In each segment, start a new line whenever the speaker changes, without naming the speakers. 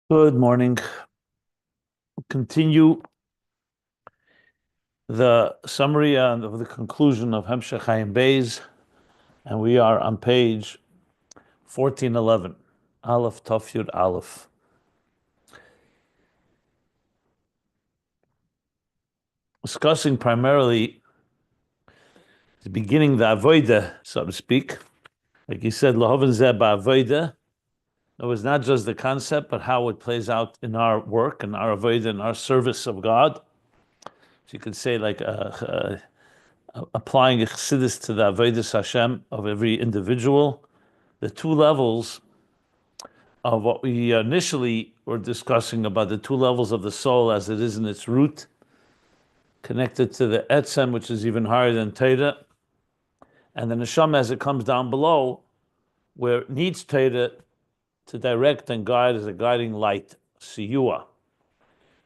Good morning. We'll continue the summary of the conclusion of Ayin Beis, and we are on page 1411, Aleph Taf Yud Aleph. Discussing primarily the beginning, the Avodah, so to speak. Like he said, Lahavan Zeh Ba'Avodah. It was not just the concept, but how it plays out in our work, in our Avodah, in our service of God. So you could say like applying a chassidus to the Avodah Hashem of every individual. The two levels of what we initially were discussing about the two levels of the soul as it is in its root, connected to the etzem, which is even higher than Torah, and the neshama as it comes down below, where it needs Torah to direct and guide as a guiding light, siyua.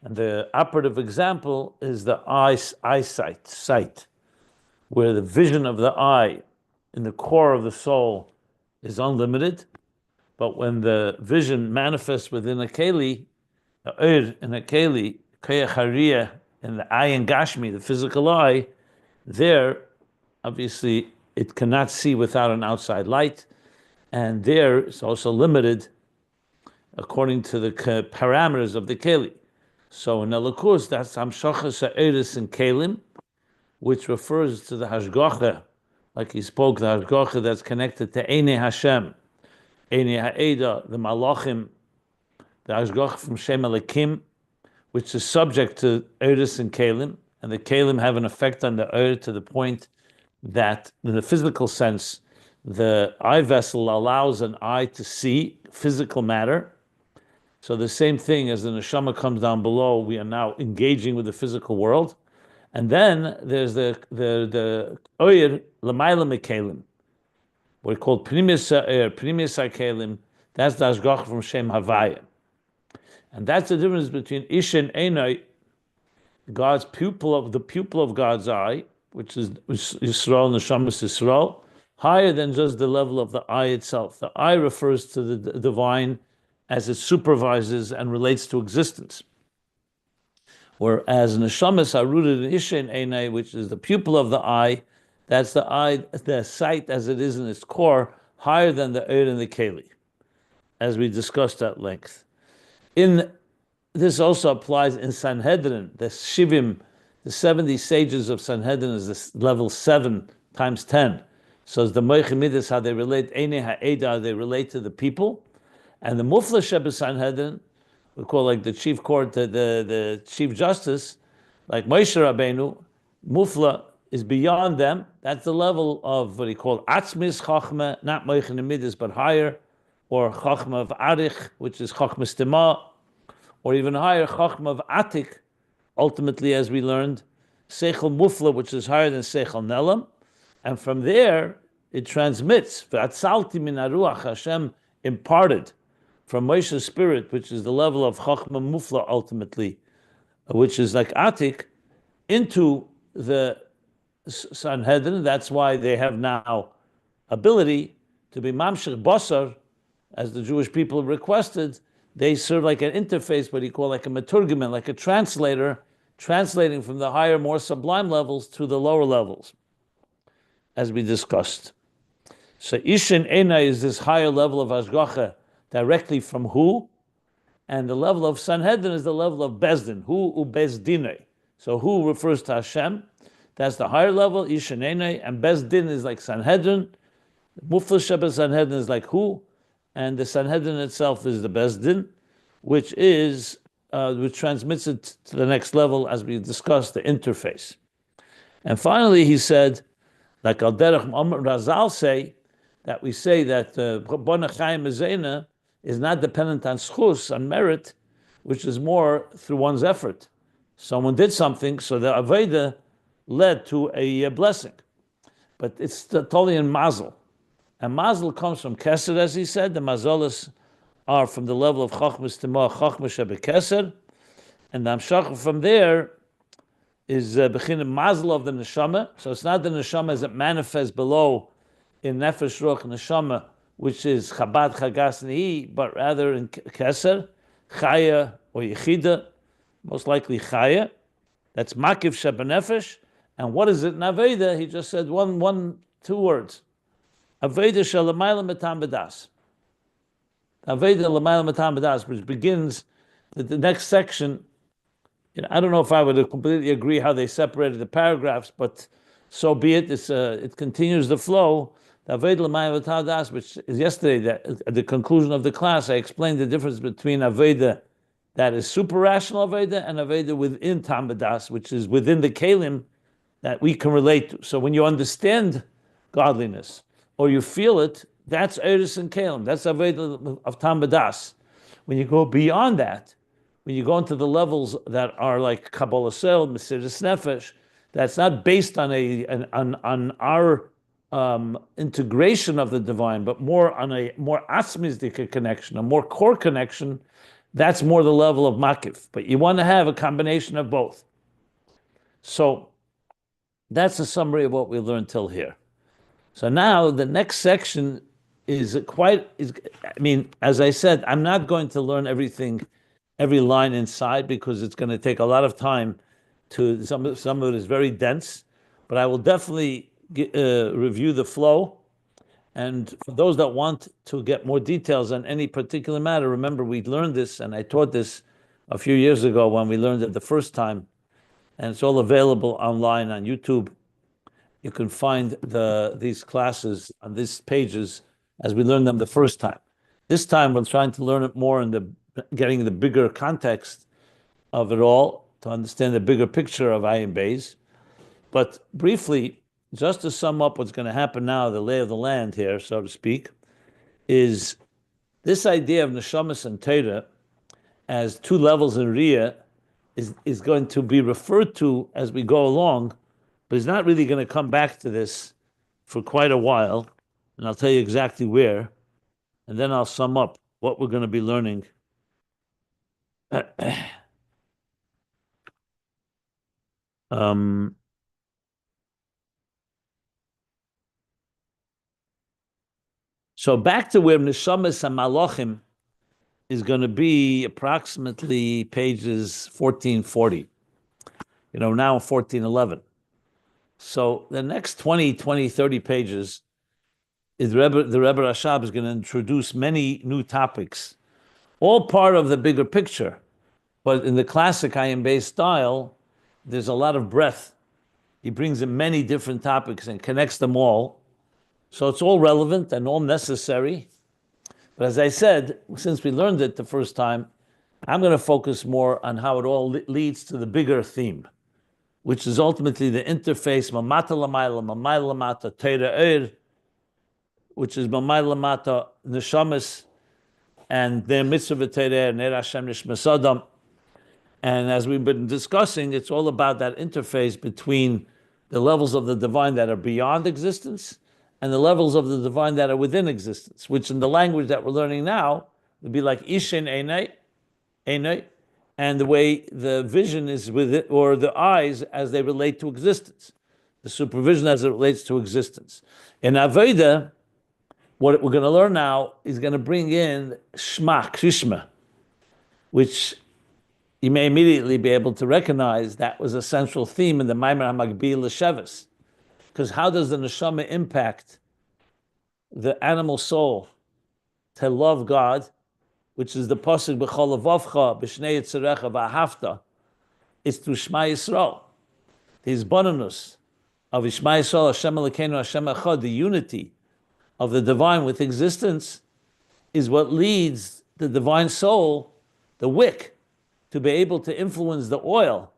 And the operative example is the eyesight, sight, where the vision of the eye in the core of the soul is unlimited. But when the vision manifests within a keli, in a keli, koyach hariyah, in the ayin gashmi, the physical eye, there, obviously, it cannot see without an outside light, and there it's also limited according to the parameters of the keli. So in Elokus, that's hamshachas ha'eris in kelim, which refers to the hashgacha, like he spoke, the hashgacha that's connected to Einei Hashem, Einei Ha'eda, the Malachim, the Hashgach from Shem Elikim, which is subject to Eris and Kalim, and the Kalim have an effect on the Eir to the point that, in the physical sense, the eye vessel allows an eye to see physical matter. So the same thing as the neshama comes down below, we are now engaging with the physical world. And then there's the Oyer Lamaila Mekalim, what we call Pnimis HaKelim. That's the Hashgach from Shem Havaya. And that's the difference between Ish and Einai, God's pupil the pupil of God's eye, which is Yisrael, Neshamas Yisrael, higher than just the level of the eye itself. The eye refers to the divine as it supervises and relates to existence. Whereas Neshamas are rooted in Ish and Einai, which is the pupil of the eye, that's the eye, the sight as it is in its core, higher than the Eir and the Keli, as we discussed at length. This also applies in Sanhedrin, the Shivim, the 70 sages of Sanhedrin is this level 7 times 10. So it's the Moichimidis, how they relate, Einei Ha'eda, they relate to the people. And the Mufla Sheba Sanhedrin, we call like the chief court, the chief justice, like Moshe Rabbeinu, Mufla is beyond them. That's the level of what he called Atzmis Chachma, not Moichimidis, but higher, or Chachma of Arich, which is Chachma Stimaah, or even higher, Chachma of Atik, ultimately, as we learned, Seichel Mufla, which is higher than Seichel Nelam, and from there, it transmits, V'atzalti min haruach, Hashem imparted from Moshe's spirit, which is the level of Chachma Mufla ultimately, which is like Atik, into the Sanhedrin. That's why they have now ability to be Mamshech Basar, as the Jewish people requested. They serve like an interface, what he called like a maturgiman, like a translator, translating from the higher, more sublime levels to the lower levels, as we discussed. So Ishin Ena is this higher level of Hashgacha, directly from Hu, and the level of Sanhedrin is the level of Bezdin, Hu u Bezdine. So Hu refers to Hashem, that's the higher level, Ishin Ena, and Bezdin is like Sanhedrin, Mufla Sheba Sanhedrin is like Hu, and the Sanhedrin itself is the Bezdin, which transmits it to the next level, as we discussed, the interface. And finally, he said, like Al Derech Razal say, that we say that Bona Chaim Ezena is not dependent on schus, on merit, which is more through one's effort. Someone did something, so the Avodah led to a blessing. But it's totally in mazel. And mazel comes from Keser, as he said. The mazolas are from the level of Chachma Stimaah, Chachma Shebe Keser. And the Amshach from there is Bechin mazel of the Neshama. So it's not the Neshama as it manifests below in Nefesh Ruach Neshama, which is Chabad Chagas Nehi, but rather in Keser. Chaya or Yechida, most likely Chaya. That's Makiv Shebenefesh. And what is it in Avodah? He just said two words. Avodah Shalamayla Metam B'das. Avodah Lamayla Metam B'das, which begins the next section. I don't know if I would completely agree how they separated the paragraphs, but so be it. It continues the flow. The Avodah Lamayla Metam B'das, which is yesterday, at the conclusion of the class, I explained the difference between Avodah that is super rational Avodah and Avodah within Tam B'das, which is within the Kalim that we can relate to. So when you understand godliness or you feel it, that's Eris and Kalim. That's Avodah of Tam B'das. When you go beyond that, when you go into the levels that are like Kabbalah Sel, Mesiras Nefesh, that's not based on our integration of the divine, but more on a more asmizdik connection, a more core connection. That's more the level of Makif. But you want to have a combination of both. So that's a summary of what we learned till here. So now the next section is as I said, I'm not going to learn everything, every line inside, because it's going to take a lot of time. Some of it is very dense, but I will definitely review the flow. And for those that want to get more details on any particular matter, remember we learned this, and I taught this a few years ago when we learned it the first time, and it's all available online on YouTube. You can find these classes on these pages as we learned them the first time. This time we're trying to learn it more in getting the bigger context of it all, to understand the bigger picture of Ayin Beis. But briefly, just to sum up what's going to happen now, the lay of the land here, so to speak, is this idea of neshamas and Torah as two levels in Riyah is going to be referred to as we go along, but he's not really going to come back to this for quite a while, and I'll tell you exactly where, and then I'll sum up what we're going to be learning. So back to where neshamas and malachim is going to be approximately pages 1440. Now 1411. So the next 20, 30 pages is the Rebbe Rashab is going to introduce many new topics, all part of the bigger picture. But in the classic Ayin Beis style, there's a lot of breadth. He brings in many different topics and connects them all. So it's all relevant and all necessary. But as I said, since we learned it the first time, I'm going to focus more on how it all leads to the bigger theme, which is ultimately the interface, mamata lamayla, mamayla lamata, teira eir, which is mamayla lamata, neshamas, and their mitzvah teira, ner Hashem nishmas. And as we've been discussing, it's all about that interface between the levels of the divine that are beyond existence and the levels of the divine that are within existence, which in the language that we're learning now would be like ishin einay, and the way the vision is with it, or the eyes as they relate to existence, the supervision as it relates to existence. In Avodah, what we're going to learn now is going to bring in Shma, Krishma, which you may immediately be able to recognize that was a central theme in the Maimer HaMagbil L'Sheves. Because how does the neshama impact the animal soul to love God, which is the pasuk b'chol levavcha b'shnei yitzarecha v'ahavta, is through Shema Yisrael. The izbananus of Shema Yisrael, Hashem Elokeinu, Hashem Echad, the unity of the divine with existence, is what leads the divine soul, the wick, to be able to influence the oil,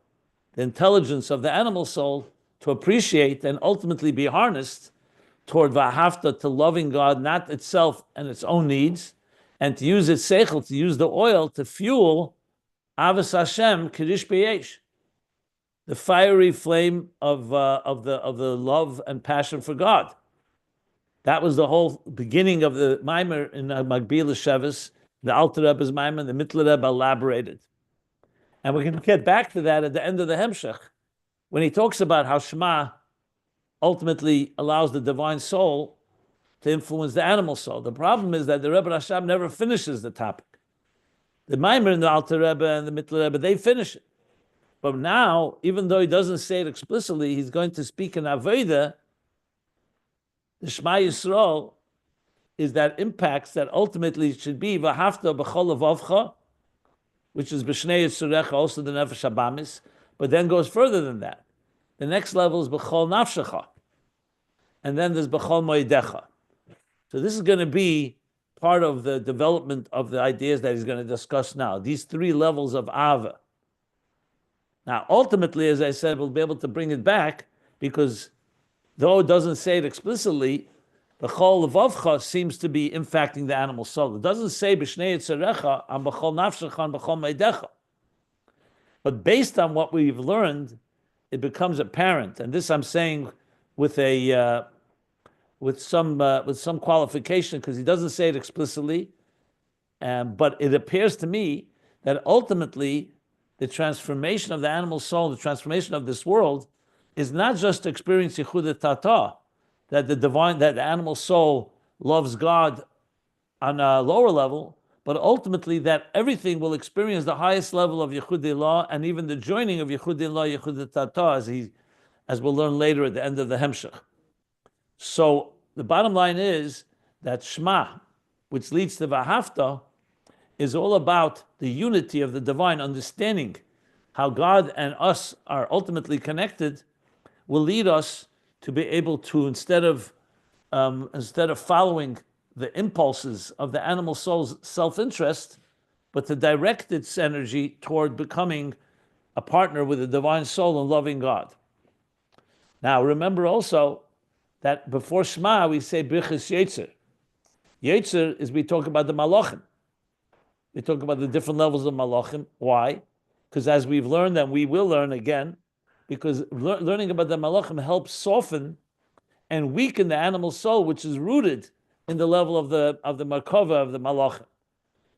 the intelligence of the animal soul, to appreciate and ultimately be harnessed toward v'ahavta, to loving God, not itself and its own needs, and to use its seichel, to use the oil to fuel avos Hashem kirish b'yesh, the fiery flame of the love and passion for God. That was the whole beginning of the Maimer in Magbil L'Sheves, the Alter Rebbe's Maimer, the Mittler Rebbe elaborated. And we can get back to that at the end of the Hemshech, when he talks about how Shema ultimately allows the divine soul to influence the animal soul. The problem is that the Rebbe Rashab never finishes the topic. The Maimer and the Alter Rebbe and the Mittler Rebbe, they finish it. But now, even though he doesn't say it explicitly, he's going to speak in Avodah. The Shema Yisrael is that impacts that ultimately it should be V'hafta b'chol levavcha, which is B'shnei Yitzurecha, also the Nefesh Habamis, but then goes further than that. The next level is B'chol Nafshecho, and then there's B'chol Moedecha. So this is going to be part of the development of the ideas that he's going to discuss now. These three levels of Ava. Now, ultimately, as I said, we'll be able to bring it back because though it doesn't say it explicitly, the Chol Levavcha seems to be impacting the animal soul. It doesn't say B'shnei Yitzarecha and B'chol Nafshecha and B'chol Meidecha. But based on what we've learned, it becomes apparent. And this I'm saying with a with some qualification because he doesn't say it explicitly. But it appears to me that ultimately the transformation of the animal soul, the transformation of this world, is not just to experience Yichud Tata, that the animal soul loves God on a lower level, but ultimately that everything will experience the highest level of Yichud Ilah and even the joining of Yichud Ilah, Yichud Tata, as we'll learn later at the end of the Hemshech. So the bottom line is that Shema, which leads to Vahafta, is all about the unity of the divine, understanding how God and us are ultimately connected, will lead us to be able to, instead of following the impulses of the animal soul's self-interest, but to direct its energy toward becoming a partner with the divine soul and loving God. Now, remember also that before Shema, we say Birchas Yetzer. Yetzer is we talk about the Malachim. We talk about the different levels of Malachim. Why? Because as we've learned, and we will learn again, because learning about the Malachim helps soften and weaken the animal soul, which is rooted in the level of the Markova of the Malachim.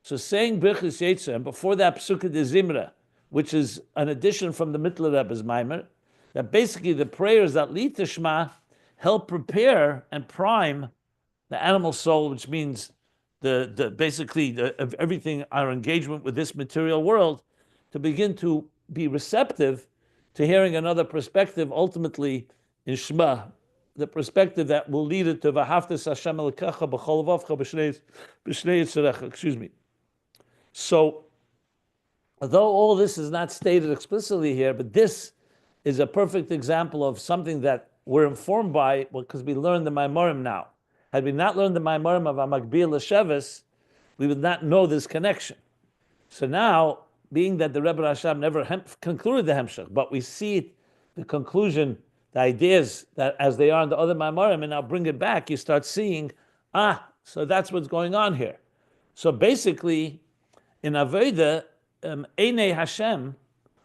So saying Birchas Yetzer, and before that Psukkah de Zimra, which is an addition from the Mittler Rebbe's Maimer, that basically the prayers that lead to Shema help prepare and prime the animal soul, which means everything, our engagement with this material world, to begin to be receptive to hearing another perspective, ultimately in Shema, the perspective that will lead it to V'haftas Hashem Elokecha b'chol levavcha b'shnei yitzarecha. Excuse me. So, although all this is not stated explicitly here, but this is a perfect example of something that we're informed by, because we learned the Maimorim now. Had we not learned the Maimorim of Amakbil L'Sheves, we would not know this connection. So now, being that the Rebbe Rashab never concluded the Hemshech, but we see the conclusion, the ideas that as they are in the other Maimorim, and now bring it back, you start seeing, so that's what's going on here. So basically, in Avodah, Einei Hashem,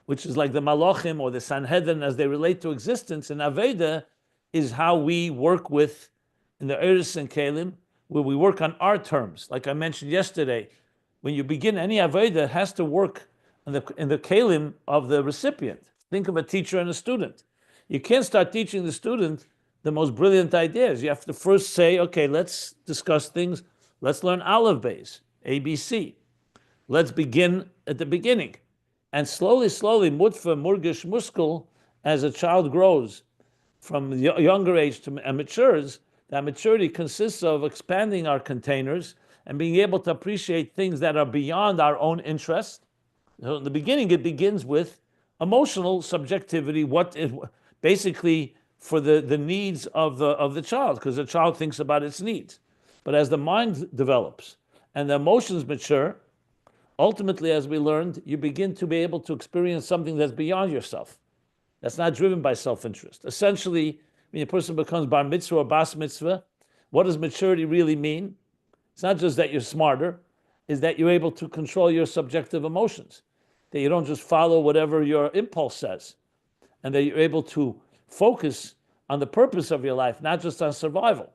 which is like the Malachim or the Sanhedrin as they relate to existence, in Avodah is how we work with, in the Eretz and Kelim, where we work on our terms. Like I mentioned yesterday, when you begin any Avodah, it has to work in the Kelim of the recipient. Think of a teacher and a student. You can't start teaching the student the most brilliant ideas. You have to first say, okay, let's discuss things. Let's learn Aleph Beis, ABC. Let's begin at the beginning. And slowly, mutfa, murgish, muskel, as a child grows from younger age and matures, that maturity consists of expanding our containers and being able to appreciate things that are beyond our own interest. So in the beginning, it begins with emotional subjectivity, what is basically for the needs of the child, because the child thinks about its needs. But as the mind develops and the emotions mature, ultimately, as we learned, you begin to be able to experience something that's beyond yourself, that's not driven by self-interest. Essentially, when a person becomes bar mitzvah or bas mitzvah, what does maturity really mean? It's not just that you're smarter, it's that you're able to control your subjective emotions, that you don't just follow whatever your impulse says, and that you're able to focus on the purpose of your life, not just on survival.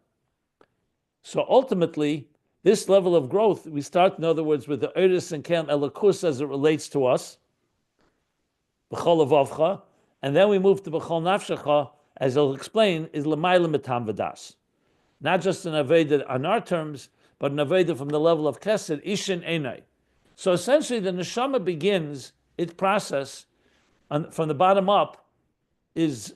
So ultimately, this level of growth, we start, in other words, with the Eretz and Kem Elokus as it relates to us, B'chol levavcha, and then we move to B'chol Nafshecha, as I'll explain, is L'mayla Mitam V'das. Not just an Avodah on our terms, but an Avodah from the level of Chesed, Ishin Einai. So essentially, the neshama begins its process from the bottom up. It's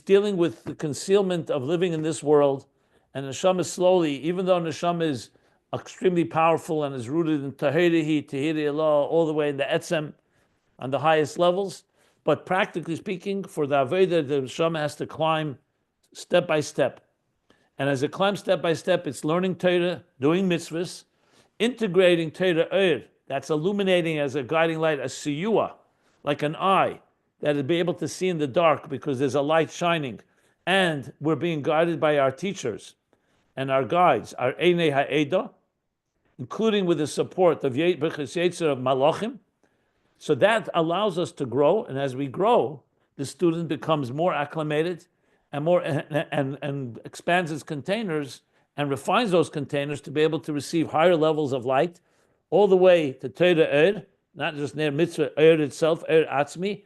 dealing with the concealment of living in this world, and neshama slowly, even though neshama is extremely powerful and is rooted in tahiri Allah, all the way in the etzem, on the highest levels. But practically speaking, for the Avodah, the neshama has to climb step by step. And as it climbs step by step, it's learning Torah, doing mitzvahs, integrating Torah, that's illuminating as a guiding light, a siyua, like an eye, that it'll be able to see in the dark because there's a light shining. And we're being guided by our teachers and our guides, our Einei Ha'eda, including with the support of B'chis Yetzer of Malachim. So that allows us to grow, and as we grow, the student becomes more acclimated and more and expands its containers and refines those containers to be able to receive higher levels of light, all the way to Torah not just near mitzvah itself, atzmi,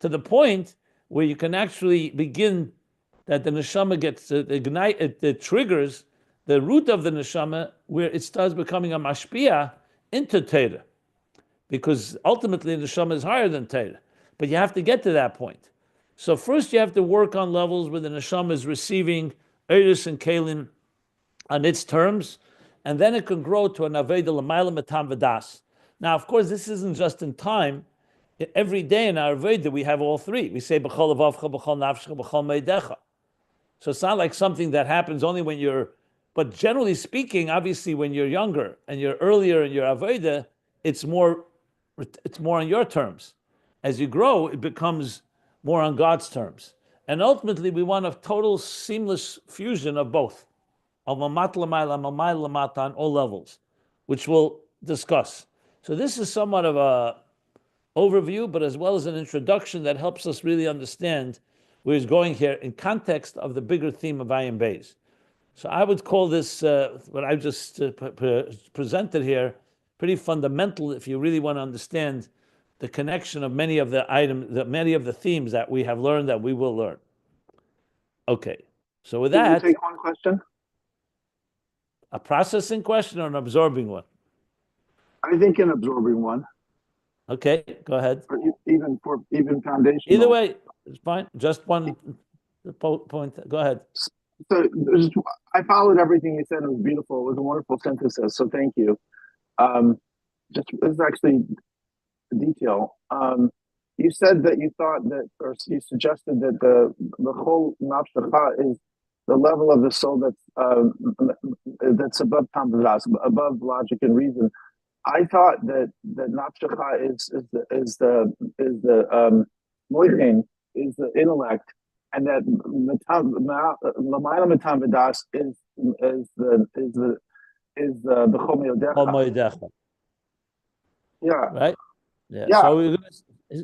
to the point where you can actually begin that the neshama gets it triggers the root of the neshama where it starts becoming a mashpia into Torah, because ultimately the neshama is higher than Torah, but you have to get to that point. So first you have to work on levels where the neshama is receiving Eris and Kalim on its terms, and then it can grow to an Avodah l'mayla matam v'das. Now, of course, this isn't just in time. Every day in our Avodah we have all three. We say b'chol avavcha, b'chol nafshecho, b'chol meidecha. So it's not like something that happens only when you're, but generally speaking, obviously when you're younger and you're earlier in your Avodah, it's more on your terms. As you grow, it becomes more on God's terms. And ultimately, we want a total seamless fusion of both, of mamat l'mayla, mamayla l'mata on all levels, which we'll discuss. So this is somewhat of a overview, but as well as an introduction that helps us really understand where he's going here in context of the bigger theme of Ayin Beis. So I would call this, what I've just presented here, pretty fundamental if you really want to understand the connection of many of the items, many of the themes that we have learned, that we will learn. Okay, so with that,
can you take one question?
A processing question or an absorbing one?
I think an absorbing one.
Okay, go ahead.
Or even foundational.
Either way, it's fine. Just one point. Go ahead.
So I followed everything you said. It was beautiful. It was a wonderful synthesis. So thank you. Just it's actually a detail. You said that you thought that, or you suggested that the whole Nafshecho is the level of the soul that's above Tambadas, above logic and reason. I thought that Nafshecho is the Mochin, is the intellect, and that Lamayla Matam is the B'chol. Yeah.
Right. Yeah. So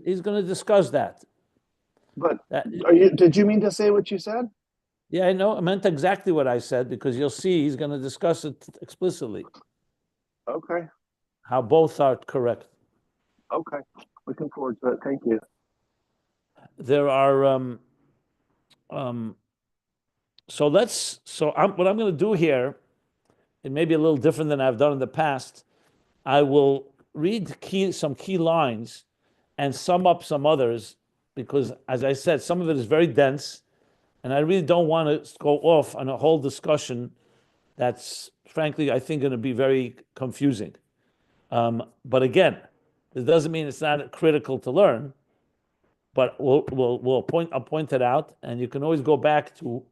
he's going to discuss that.
But did you mean to say what you said?
Yeah, I know. I meant exactly what I said, because you'll see he's going to discuss it explicitly.
Okay.
How both are correct.
Okay. Looking forward to it. Thank you.
There are what I'm going to do here, it may be a little different than I've done in the past. I will read some key lines and sum up some others, because, as I said, some of it is very dense, and I really don't want to go off on a whole discussion that's, frankly, I think going to be very confusing. But again, it doesn't mean it's not critical to learn. But I'll point it out, and you can always go back to,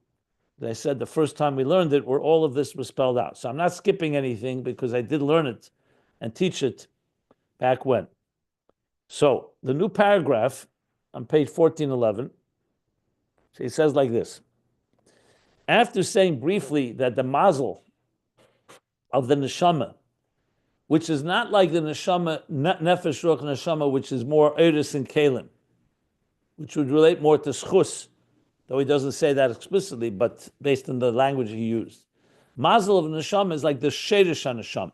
as I said, the first time we learned it, where all of this was spelled out. So I'm not skipping anything, because I did learn it and teach it back when. So the new paragraph on page 1411, so it says like this. After saying briefly that the mazel of the neshama, which is not like the neshama, nefesh ruach neshama, which is more eris and kalim, which would relate more to schus, though he doesn't say that explicitly, but based on the language he used. Mazel of neshama is like the sherish on neshama,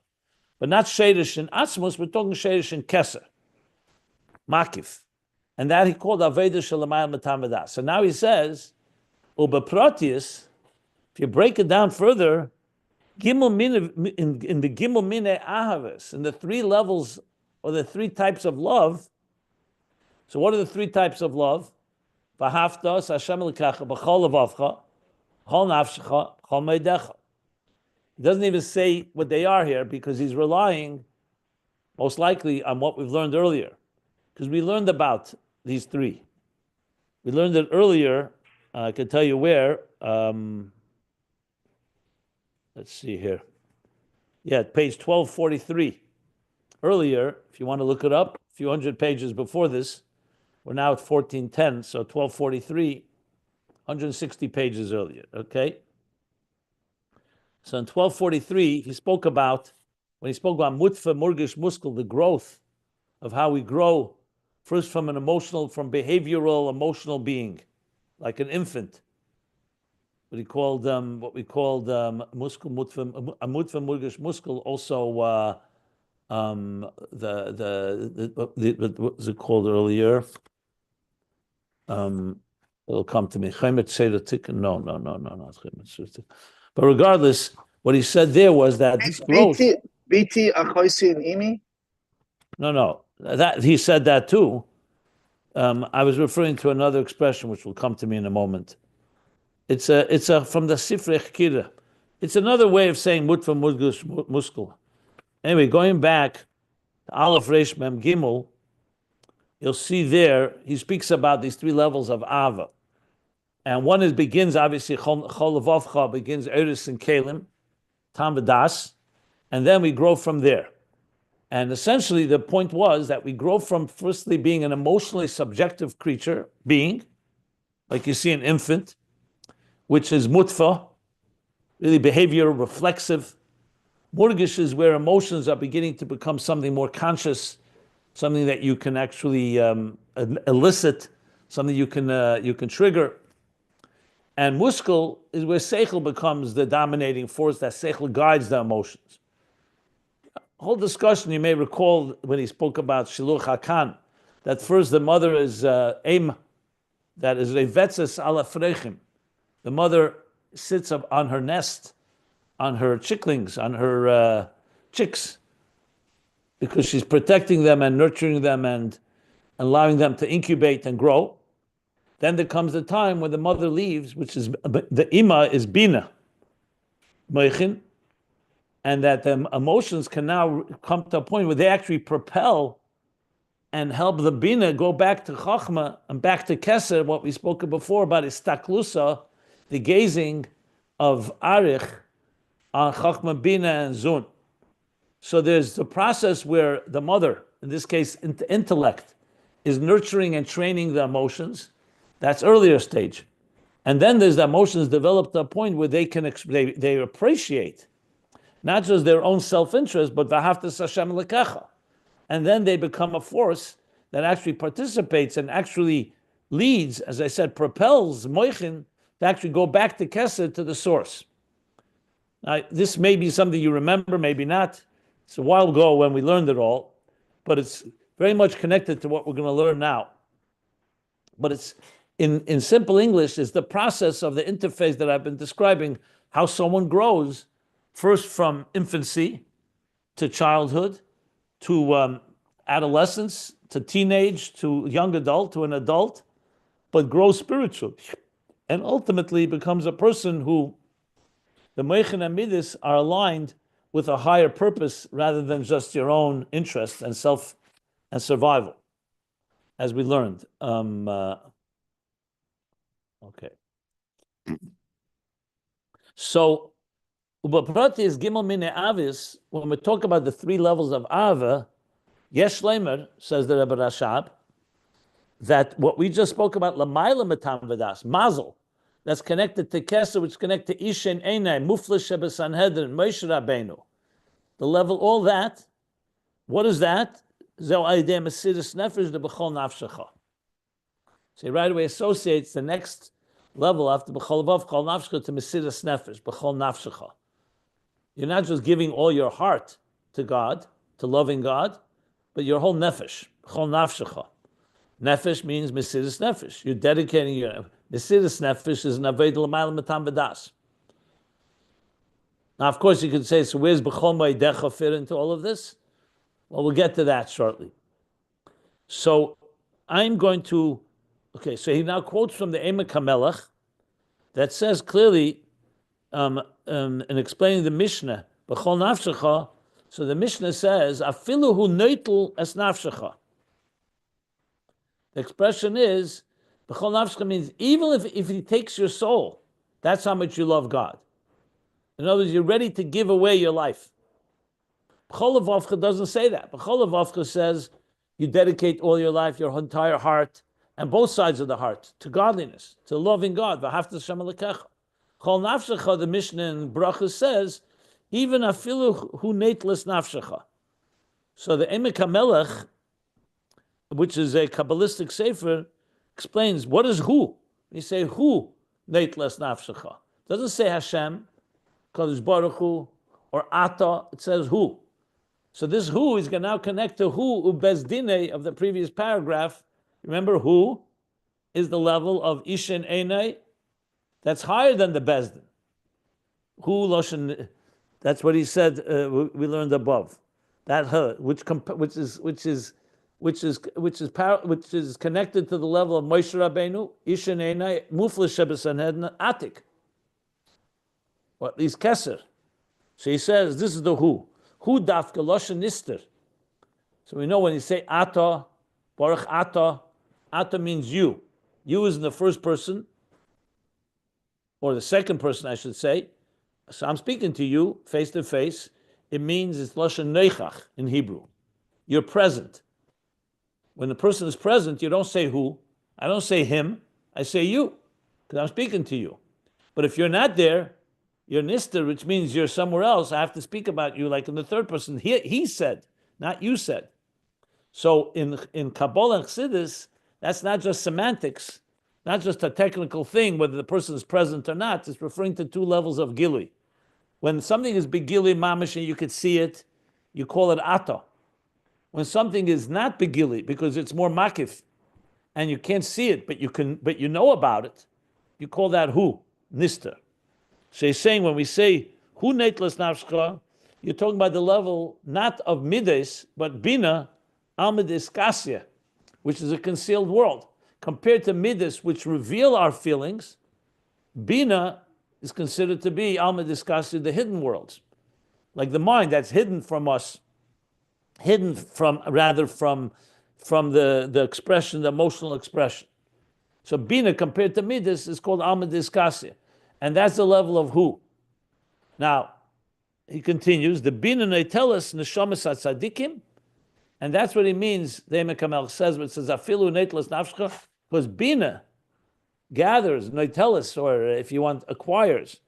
but not sherish in atzmos, we're talking sherish in keser, makif. And that he called Avodah Shalamayim Matam V'das. So now he says, Ubeprotius, if you break it down further, in the Gimel Mine Ahavas, in the three levels or the three types of love. So what are the three types of love? V'haftas Hashem l'kacha b'chol levavcha, b'chol nafshecha, b'chol meidecha. He doesn't even say what they are here because he's relying most likely on what we've learned earlier. Because we learned about these three. We learned it earlier. I can tell you where. Let's see here. Yeah, page 1243. Earlier, if you want to look it up, a few hundred pages before this, we're now at 1410, so 1243, 160 pages earlier, okay? So in 1243, he spoke about, when he spoke about mutfa, murgish, muskel, the growth of how we grow first from an emotional, from behavioral, emotional being, like an infant. What we called muskel, mutfa, murgish, muskel, also what was it called earlier? It'll come to me. No, not but regardless, what he said there was that this growth.
BT achoisi and imi.
No, that he said that too. I was referring to another expression which will come to me in a moment. It's a from the Sifrei Chkira. It's another way of saying mutfa murgish muskel. Anyway, going back to Aleph Reish Mem Gimel, you'll see there he speaks about these three levels of Ava, and one begins obviously Chol Levavcha begins Eris and Kalim, Tam V'das, and then we grow from there. And essentially, the point was that we grow from firstly being an emotionally subjective creature being, like you see an infant, which is mutfa, really behavioral, reflexive. Murgish is where emotions are beginning to become something more conscious, something that you can actually elicit, something you can trigger. And muskel is where seichel becomes the dominating force, that seichel guides the emotions. Whole discussion, you may recall when he spoke about Shiluch HaKan, that first the mother is Eim, that is Revetzes ala Frechim. The mother sits up on her nest, on her chicklings, on her chicks, because she's protecting them and nurturing them and allowing them to incubate and grow. Then there comes the time when the mother leaves, which is the ima is bina, Mochin, and that the emotions can now come to a point where they actually propel and help the bina go back to chachma and back to keser, what we spoke before about istaklusa, the gazing of arich on chachma, bina, and zun. So there's the process where the mother, in this case intellect, is nurturing and training the emotions. That's earlier stage. And then there's the emotions develop to a point where they can they appreciate not just their own self-interest, but v'haftas Hashem l'kecha. And then they become a force that actually participates and actually leads, as I said, propels Mochin to actually go back to Kesed, to the source. Now, this may be something you remember, maybe not. It's a while ago when we learned it all, but it's very much connected to what we're going to learn now. But it's, in simple English, is the process of the interface that I've been describing, how someone grows first from infancy to childhood, to adolescence, to teenage, to young adult, to an adult, but grows spiritually, and ultimately becomes a person who the Mochin and Midas are aligned with a higher purpose rather than just your own interest and self and survival, as we learned. Okay. So, is Gimel Mine Avis, when we talk about the three levels of Ava, Yesh Leimer, says the Rebbe Rashab, that what we just spoke about, Lamaila Matam Vadas, Mazel, that's connected to Keser, which is connected to Ishen Einai, Mufla Sheba Sanhedrin, Moshe Rabbeinu. The level, all that, what is that? Zeu Aideh Mesiris Nefesh de B'chol Nafshecho. So he right away associates the next level after B'chol Vav, B'chol Nafshecho to Mesiris Nefesh, B'chol Nafshecho. You're not just giving all your heart to God, to loving God, but your whole nefesh, B'chol Nafshecho. Nefesh means Mesiris Nefesh. You're dedicating your Mesiris Nefesh is an Avodah L'mayla Matam V'das. Now, of course, you could say, so where's B'chol Moedecha fit into all of this? Well, we'll get to that shortly. So I'm going to, okay, so he now quotes from the Emek HaMelech that says clearly, in explaining the Mishnah, B'chol Nafshecho, so the Mishnah says, Afilu hu noitel es nafshecha. The expression is, B'chol Nafshecha means even if he takes your soul, that's how much you love God. In other words, you're ready to give away your life. B'chol Avavcha doesn't say that. B'chol Avavcha says you dedicate all your life, your entire heart, and both sides of the heart, to godliness, to loving God. V'ahavta Hashem Elokecha. B'chol Nafshecha, the Mishnah in Bracha says, even afilu hu neitles nafshecha. So the Emek HaMelech, which is a Kabbalistic sefer, explains what is who. You say who neitles nafshecha. It doesn't say Hashem, Kadosh Baruch Hu, or Ata. It says who. So this who is going to now connect to who ubezdine of the previous paragraph. Remember, who is the level of Ishin Einai that's higher than the Bezdin. Who Loshen, that's what he said. We learned above that her, which is connected to the level of Moshe Rabbeinu, Ishin Einai, Muflish Shebesanhedna, Atik, or at least Keser. So he says this is the who. Who dafka loshen nister. So we know when you say Ata, Baruch Ata, Ata means you. You is in the first person, or the second person, I should say. So I'm speaking to you face to face. It means it's loshen neichach in Hebrew. You're present. When the person is present, you don't say who. I don't say him. I say you, because I'm speaking to you. But if you're not there, you're nister, which means you're somewhere else. I have to speak about you like in the third person. He said, not you said. So in Kabbalah and Chassidus, that's not just semantics, not just a technical thing, whether the person is present or not. It's referring to two levels of gilui. When something is begili mamish and you could see it, you call it ata. When something is not begili because it's more makif and you can't see it, but you know about it, you call that hu, nister. So he's saying when we say hu neitles nafshcha, you're talking about the level not of mides, but bina al mides kasya, which is a concealed world. Compared to midas, which reveal our feelings, bina is considered to be al mides kasya, the hidden worlds, like the mind that's hidden from us, hidden from the expression, the emotional expression. So bina compared to midas is called al mides kasya. And that's the level of who. Now, he continues, the bina neiteles neshamas tzadikim, and that's what he means, the Emek HaMelech says, but it says, afilu neiteles nafshcha, because bina gathers, neiteles, or if you want, acquires,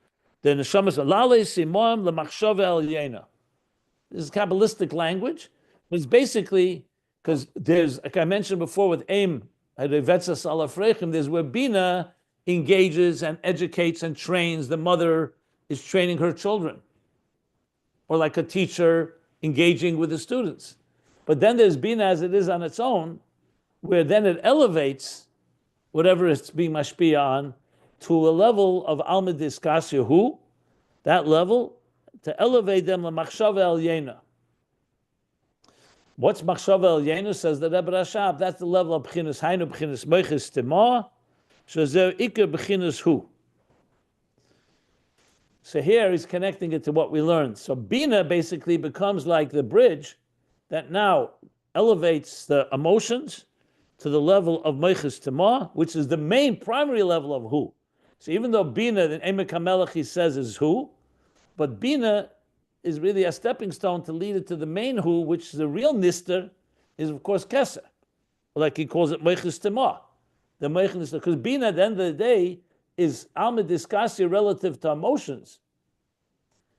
the neshamas lale simoam lemachshava el yena. This is Kabbalistic language. It's basically, because there's, like I mentioned before with aim, there's where bina engages and educates and trains. The mother is training her children, or like a teacher engaging with the students. But then there's bina as it is on its own, where then it elevates whatever it's being mashpia on to a level of almid diskasya hu, that level, to elevate them lemachshava el yena. What's machshava el yena, says the Rebbe Rashab? That's the level of b'chinas hainu, b'chinas moiches Stimaah, shazer ikar b'chinas hu. So here he's connecting it to what we learned. So bina basically becomes like the bridge that now elevates the emotions to the level of moiches Stimaah, which is the main primary level of hu. So even though bina, in Emek HaMelech, he says is hu, but bina is really a stepping stone to lead it to the main hu, which the real nister is of course keser, like he calls it moiches Stimaah. The moiches nister, because bina at the end of the day is almid diskasya relative to emotions,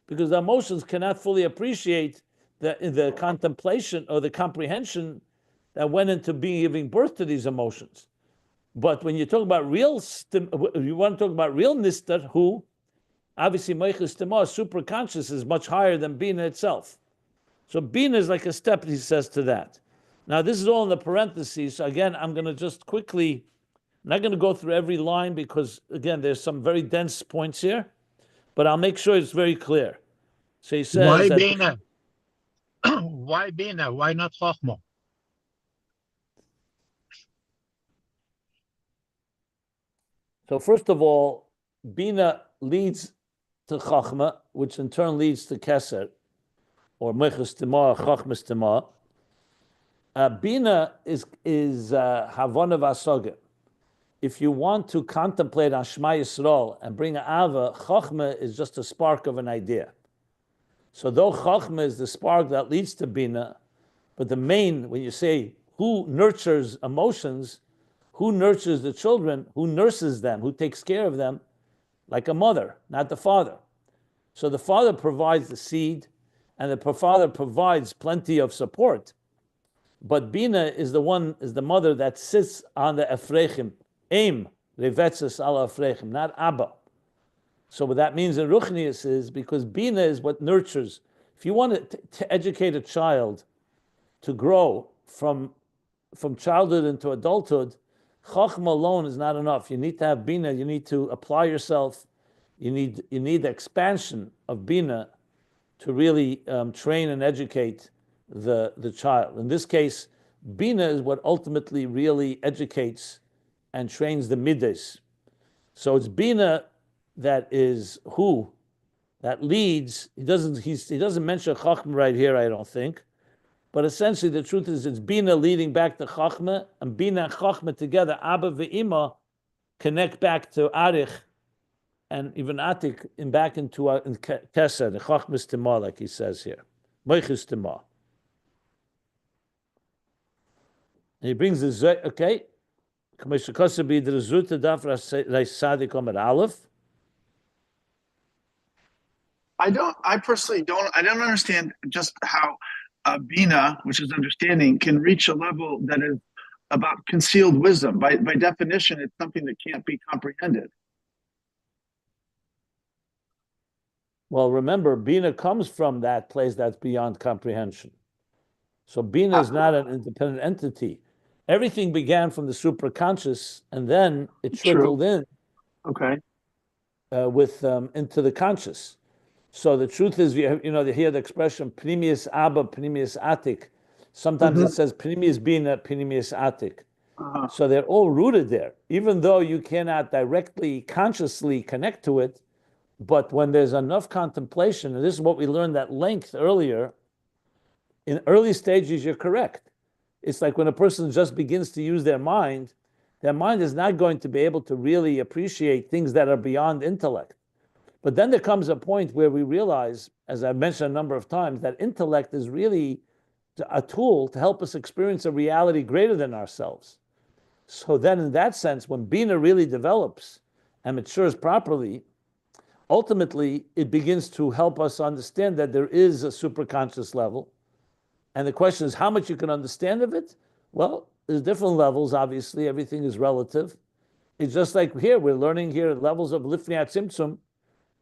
because the emotions cannot fully appreciate the contemplation or the comprehension that went into giving birth to these emotions. But when you talk about real, you want to talk about real nister, who obviously moiches Stimaah, supra conscious, is much higher than bina itself. So bina is like a step, he says, to that. Now this is all in the parentheses. So again, I'm going to just quickly, I'm not going to go through every line because again, there's some very dense points here, but I'll make sure it's very clear. So he says,
Why
that,
bina? why Bina? Why not Chochmah?
So first of all, Bina leads to Chachma, which in turn leads to Keser, or Mechus Stimaah, Chachmas Stimaah. Bina is Havana Vasoga. If you want to contemplate on Shema Yisrael and bring Ava, Chachma is just a spark of an idea. So though Chachma is the spark that leads to Bina, but the main, when you say who nurtures emotions, who nurtures the children, who nurses them, who takes care of them, like a mother, not the father. So the father provides the seed, and the father provides plenty of support. But Bina is the mother that sits on the Efrechim, Aim, Revetzes ala Efrechim, not Abba. So what that means in Ruchnius is because Bina is what nurtures. If you want to educate a child to grow from childhood into adulthood, Chachma alone is not enough. You need to have Bina. You need to apply yourself. You need the expansion of Bina to really train and educate the child. In this case, Bina is what ultimately really educates and trains the Midas. So it's Bina that is that leads. He doesn't mention Chachma right here, I don't think. But essentially, the truth is, it's Bina leading back to Chachma, and Bina and Chachma together, Abba ve'Ima, connect back to Arich, and even Atik, back into Keser, the Chachmas Stimaah, like he says here. Moichus Stimaah. And he brings the, okay,
I personally don't understand just how Bina, which is understanding, can reach a level that is about concealed wisdom. By definition, it's something that can't be comprehended.
Well, remember, Bina comes from that place that's beyond comprehension. So Bina is not an independent entity. Everything began from the supraconscious, and then it trickled in.
Okay.
With into the conscious. So the truth is, you hear the expression "pnimius Abba, pnimius Atik." Sometimes it says "pnimius Bina, pnimius Atik." So they're all rooted there, even though you cannot directly, consciously connect to it. But when there's enough contemplation, and this is what we learned at length earlier, in early stages, you're correct. It's like when a person just begins to use their mind is not going to be able to really appreciate things that are beyond intellect. But then there comes a point where we realize, as I've mentioned a number of times, that intellect is really a tool to help us experience a reality greater than ourselves. So then in that sense, when Bina really develops and matures properly, ultimately it begins to help us understand that there is a superconscious level. And the question is how much you can understand of it? Well, there's different levels, obviously. Everything is relative. It's just like here, we're learning here at levels of Lifnei Tzimtzum,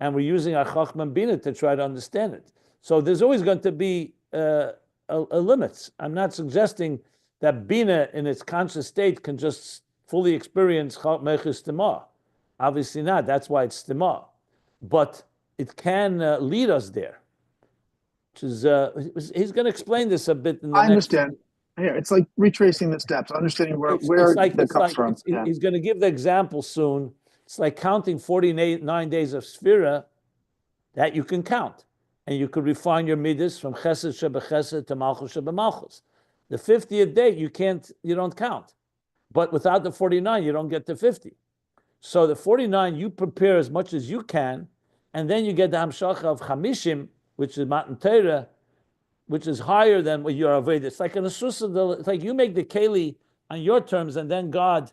and we're using our Chachma and Bina to try to understand it. So there's always going to be a limits. I'm not suggesting that Bina in its conscious state can just fully experience Mechus Stimaah. Obviously not. That's why it's Stimaah. But it can lead us there. Which is, he's going to explain this a bit in the
I understand. Yeah, it's like retracing the steps, understanding where that comes from.
He's going to give the example soon. It's like counting 49 days of Sphira that you can count. And you could refine your midas from Chesed Shebechesed to Malchus Shebemalchus. The 50th day, you don't count. But without the 49, you don't get to 50. So the 49, you prepare as much as you can, and then you get the Hamshacha of Chamishim, which is Matan Torah, which is higher than what you are avodah. It's like an asusa. It's like you make the keli on your terms, and then God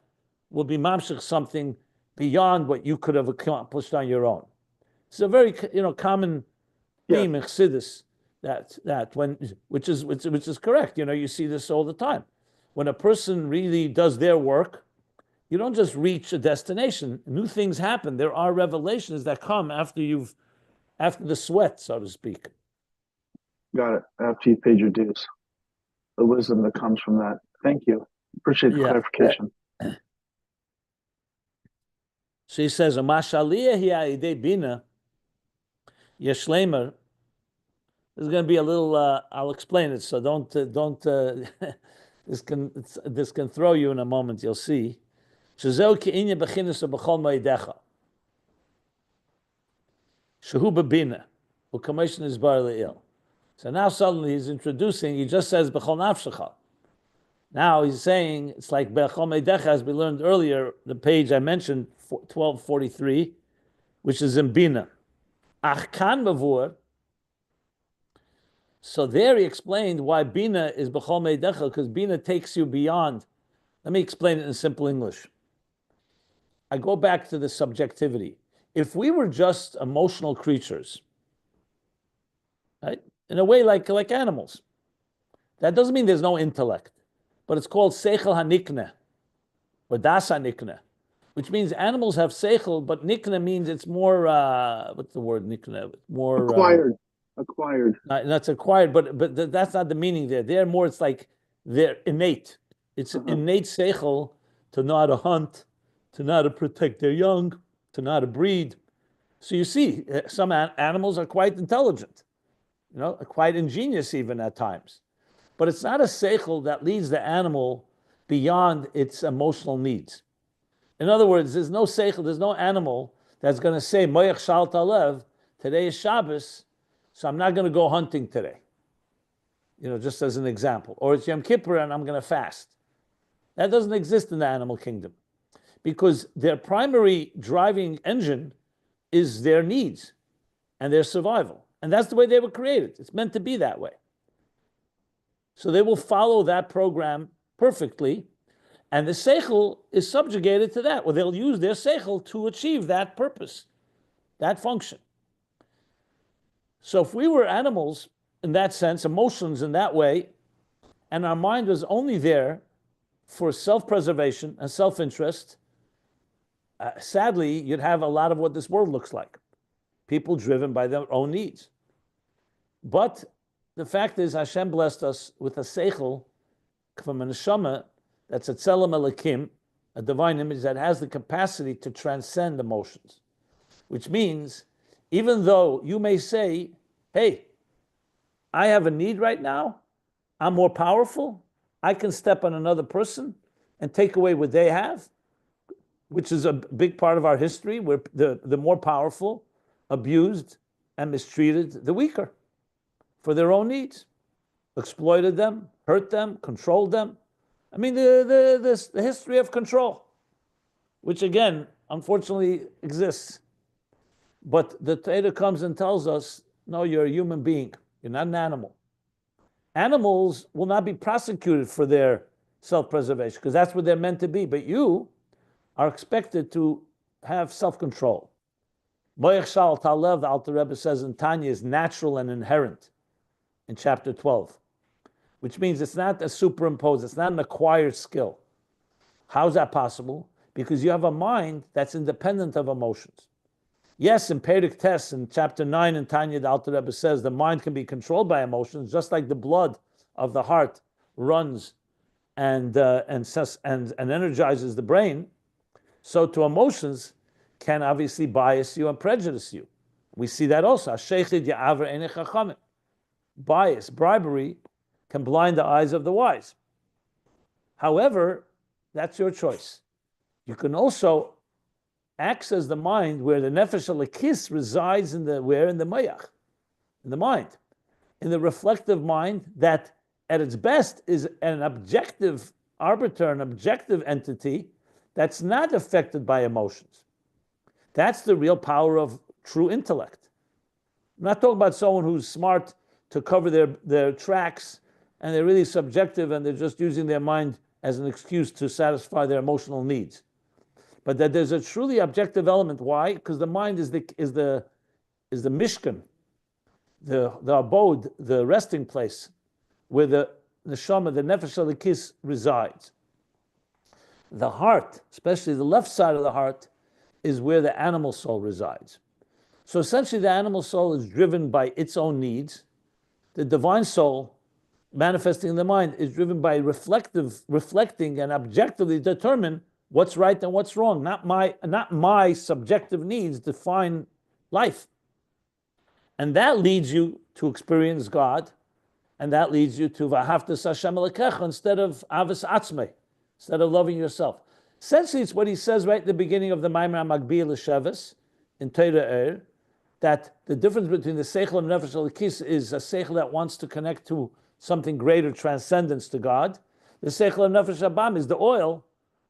will be mamshich something beyond what you could have accomplished on your own. It's a very common theme in Chassidus which is correct. You see this all the time. When a person really does their work, you don't just reach a destination. New things happen. There are revelations that come after the sweat, so to speak.
Got it. After you paid your dues, the wisdom that comes from that. Thank you. Appreciate the clarification.
So he says, "Mashaliyah hi bina yeshlemer There's going to be a little. I'll explain it. So don't. This can throw you in a moment. You'll see. Shezeu ki'inya b'chinas b'chol moedecha. Shehu b'bina. U'kameshin is bar le'il. So now suddenly he's introducing. He just says b'chol nafshecha. Now he's saying it's like b'chol moedecha, as we learned earlier. The page I mentioned, 1243, which is in bina. Ach kan mavur. So there he explained why Bina is B'chol Meidecha, because Bina takes you beyond. Let me explain it in simple English. I go back to the subjectivity. If we were just emotional creatures, right, in a way like animals, that doesn't mean there's no intellect, but it's called Seichel HaNikne, or Das HaNikne, which means animals have Seichel, but Nikne means it's more, what's the word Nikne? More...
Acquired.
That's acquired, but that's not the meaning there. They're more, it's like they're innate. It's innate seichel to know how to hunt, to know how to protect their young, to know how to breed. So you see, some animals are quite intelligent, quite ingenious even at times. But it's not a seichel that leads the animal beyond its emotional needs. In other words, there's no seichel, there's no animal that's going to say, Moyach Shal Talev, today is Shabbos, so I'm not going to go hunting today. Just as an example. Or it's Yom Kippur and I'm going to fast. That doesn't exist in the animal kingdom. Because their primary driving engine is their needs and their survival. And that's the way they were created. It's meant to be that way. So they will follow that program perfectly. And the seichel is subjugated to that. Or they'll use their seichel to achieve that purpose, that function. So if we were animals in that sense, emotions in that way, and our mind was only there for self-preservation and self-interest, sadly, you'd have a lot of what this world looks like. People driven by their own needs. But the fact is, Hashem blessed us with a seichel from a neshama that's a tzelem elikim, a divine image that has the capacity to transcend emotions. Which means, even though you may say, hey, I have a need right now, I'm more powerful, I can step on another person and take away what they have, which is a big part of our history, where the more powerful abused and mistreated the weaker for their own needs, exploited them, hurt them, controlled them. I mean, the history of control, which again, unfortunately exists. But the Torah comes and tells us, no, you're a human being. You're not an animal. Animals will not be prosecuted for their self-preservation because that's what they're meant to be. But you are expected to have self-control. Moyach Shal Talev, the Alter Rebbe says in Tanya, is natural and inherent in chapter 12, which means it's not a superimposed, it's not an acquired skill. How is that possible? Because you have a mind that's independent of emotions. Yes, in Perek Tes, in chapter 9 in Tanya, the Alter Rebbe says the mind can be controlled by emotions, just like the blood of the heart runs and energizes the brain. So to emotions can obviously bias you and prejudice you. We see that also. Bias, bribery, can blind the eyes of the wise. However, that's your choice. You can also access the mind where the nefesh alekis resides in the mayach, in the mind, in the reflective mind that at its best is an objective arbiter, an objective entity that's not affected by emotions. That's the real power of true intellect. I'm not talking about someone who's smart to cover their tracks and they're really subjective and they're just using their mind as an excuse to satisfy their emotional needs. But that there's a truly objective element. Why? Because the mind is the mishkan, the abode, the resting place, where the neshama, the nefesh alekis resides. The heart, especially the left side of the heart, is where the animal soul resides. So essentially, the animal soul is driven by its own needs. The divine soul, manifesting in the mind, is driven by reflecting and objectively determine what's right and what's wrong. Not my subjective needs define life. And that leads you to experience God, and that leads you to V'ahavtas Hashem Elokecha instead of Avos Atzmei, instead of loving yourself. Essentially, it's what he says right at the beginning of the Maimer HaMagbiya L'Sheves in Torah that the difference between the Seichel and Nefesh Elokis is a Seichel that wants to connect to something greater, transcendence to God. The Seichel of Nefesh Abam is the oil,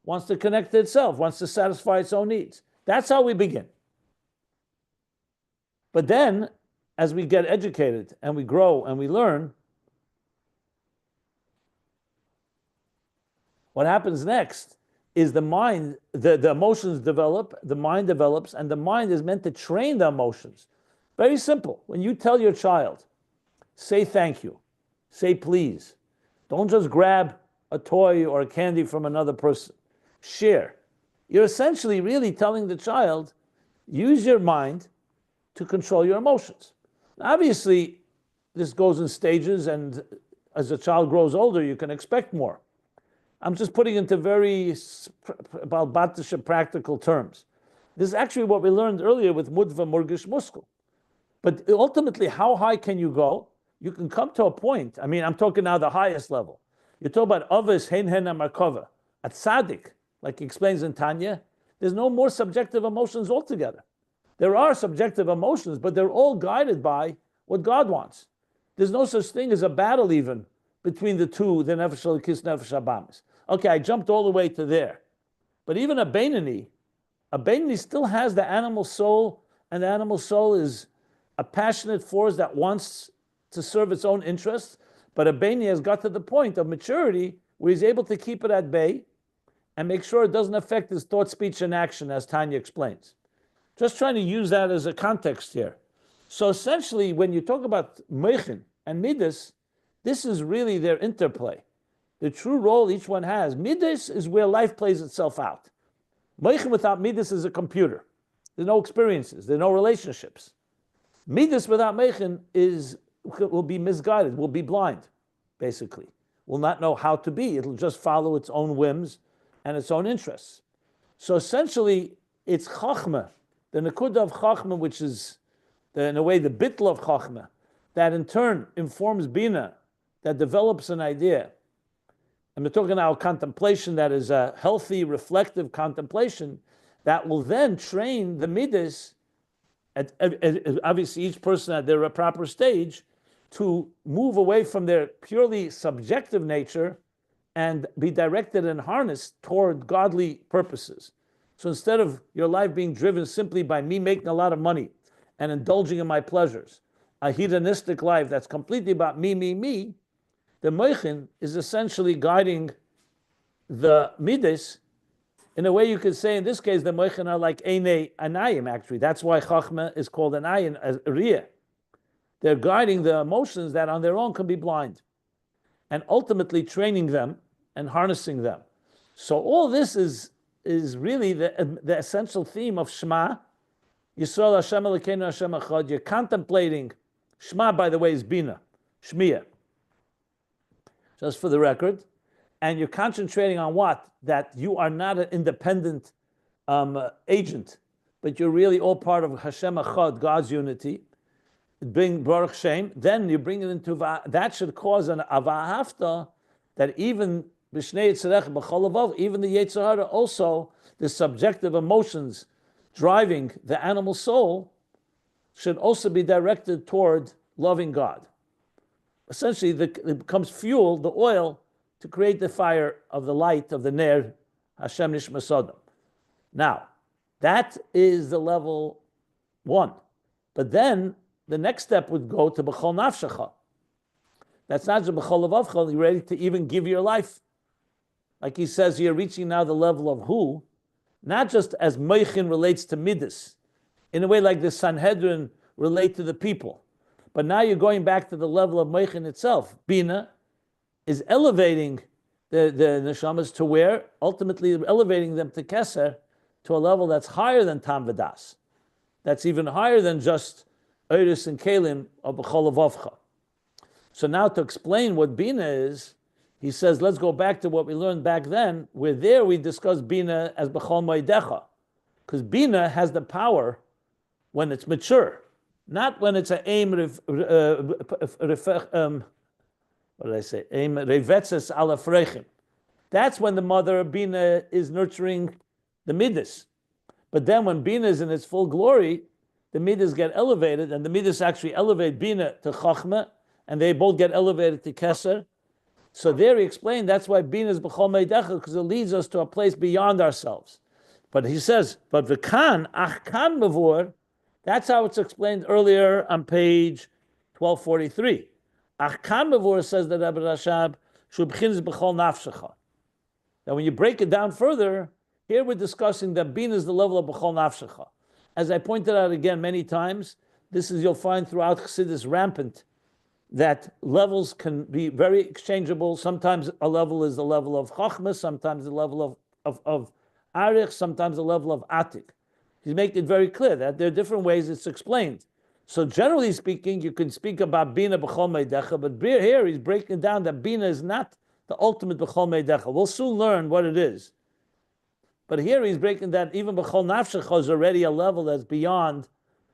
wants to connect to itself, wants to satisfy its own needs. That's how we begin. But then, as we get educated and we grow and we learn, what happens next is the mind, the emotions develop, the mind develops, and the mind is meant to train the emotions. Very simple. When you tell your child, say thank you, say please. Don't just grab a toy or a candy from another person. Share. You're essentially really telling the child, use your mind to control your emotions. Obviously, this goes in stages, and as a child grows older, you can expect more. I'm just putting into very balbatische practical terms. This is actually what we learned earlier with Mudva Murgish Muskel. But ultimately, how high can you go? You can come to a point. I mean, I'm talking now the highest level. You talk about Avos Hein Hen Amarkova. At Tzaddik, like he explains in Tanya, there's no more subjective emotions altogether. There are subjective emotions, but they're all guided by what God wants. There's no such thing as a battle even between the two, the Nefesh Elokis, Nefesh Abamis. Okay, I jumped all the way to there. But even a Beinani still has the animal soul, and the animal soul is a passionate force that wants to serve its own interests. But a Beinani has got to the point of maturity where he's able to keep it at bay and make sure it doesn't affect his thought, speech, and action, as Tanya explains. Just trying to use that as a context here. So essentially, when you talk about Mochin and Midas, this is really their interplay. The true role each one has. Midas is where life plays itself out. Mochin without Midas is a computer. There are no experiences. There are no relationships. Midas without Mochin will be misguided, will be blind, basically. Will not know how to be. It'll just follow its own whims and its own interests. So essentially, it's Chachma, the Nekuda of Chachma, which is, in a way, the Bitl of Chachma, that in turn informs Bina, that develops an idea. And we're talking now contemplation that is a healthy, reflective contemplation that will then train the Midas, obviously each person at their proper stage, to move away from their purely subjective nature and be directed and harnessed toward godly purposes. So instead of your life being driven simply by me making a lot of money and indulging in my pleasures, a hedonistic life that's completely about me, the Mochin is essentially guiding the Midas. In a way, you could say in this case, the Mochin are like Einei Anayim, actually. That's why Chachma is called an Ayin, as Riyah. They're guiding the emotions that on their own can be blind, and ultimately training them and harnessing them. So all this is really the essential theme of Shema. Yisrael Hashem Elokeinu Hashem Echad. You're contemplating. Shema, by the way, is Bina, Shmiya. Just for the record. And you're concentrating on what? That you are not an independent agent, but you're really all part of Hashem Echad, God's unity. Bring Baruch Shem, then you bring it into that should cause an avahafta that even b'shnei yitzarech b'chol avav, even the Yetzer Hara, also the subjective emotions driving the animal soul, should also be directed toward loving God. Essentially, it becomes fuel, the oil, to create the fire of the light of the Ner Hashem Nishma Sodom. Now, that is the level one, but then the next step would go to B'chol Nafshecho. That's not just B'chol Avavcha, you're ready to even give your life. Like he says, you're reaching now the level of who, not just as Mochin relates to Midas, in a way like the Sanhedrin relate to the people, but now you're going back to the level of Mochin itself. Bina is elevating the neshamas to where, ultimately elevating them to Keser, to a level that's higher than Tam V'das. That's even higher than just Eiris and Kalim of B'chol Avavcha. So now to explain what Bina is, he says, let's go back to what we learned back then, where there we discussed Bina as B'chol Moedecha. Because Bina has the power, when it's mature, Not when it's an aim, what did I say? Aim revetzes ala frechim. That's when the mother Bina is nurturing the midas. But then when Bina is in its full glory, the midas get elevated, and the midas actually elevate Bina to Chachma, and they both get elevated to Keser. So there he explained that's why Bina is B'chol Meidecha, because it leads us to a place beyond ourselves. But he says, but V'kan, Achkan Mavur, that's how it's explained earlier on page 1243. Achkan Mavur says that Rebbe Rashab, Shubchin is B'chol Nafshecho. Now when you break it down further, here we're discussing that Bina is the level of B'chol Nafshecha. As I pointed out again many times, this is, you'll find throughout Chassidus rampant, that levels can be very exchangeable. Sometimes a level is the level of Chachma, sometimes the level of Arich, sometimes the level of Atik. He's making it very clear that there are different ways it's explained. So generally speaking, you can speak about Bina B'chol Meidecha, but here he's breaking down that Bina is not the ultimate B'chol Meidecha. We'll soon learn what it is. But here he's breaking that even B'chol Nafshecha is already a level that's beyond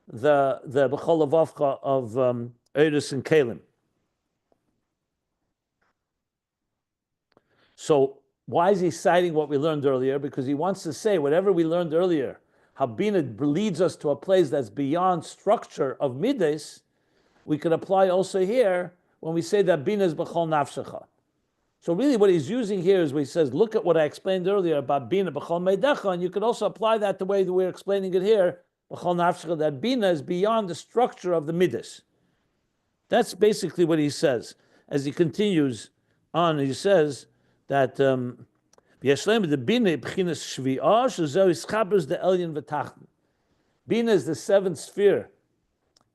the B'chol Avavcha of Eirus and Kalim. So why is he citing what we learned earlier? Because he wants to say whatever we learned earlier, how Bina leads us to a place that's beyond structure of Midas, we could apply also here when we say that Bina is B'chol Nafshecha. So really what he's using here is where he says, look at what I explained earlier about Bina B'chol Meidecha, and you could also apply that the way that we're explaining it here, B'chol Nafshecha, that Bina is beyond the structure of the Midas. That's basically what he says. As he continues on, he says that the Bina B'chinas Shvi'ah, Shezeu Ischabers the Elyon V'Tachten. Bina is the seventh sphere.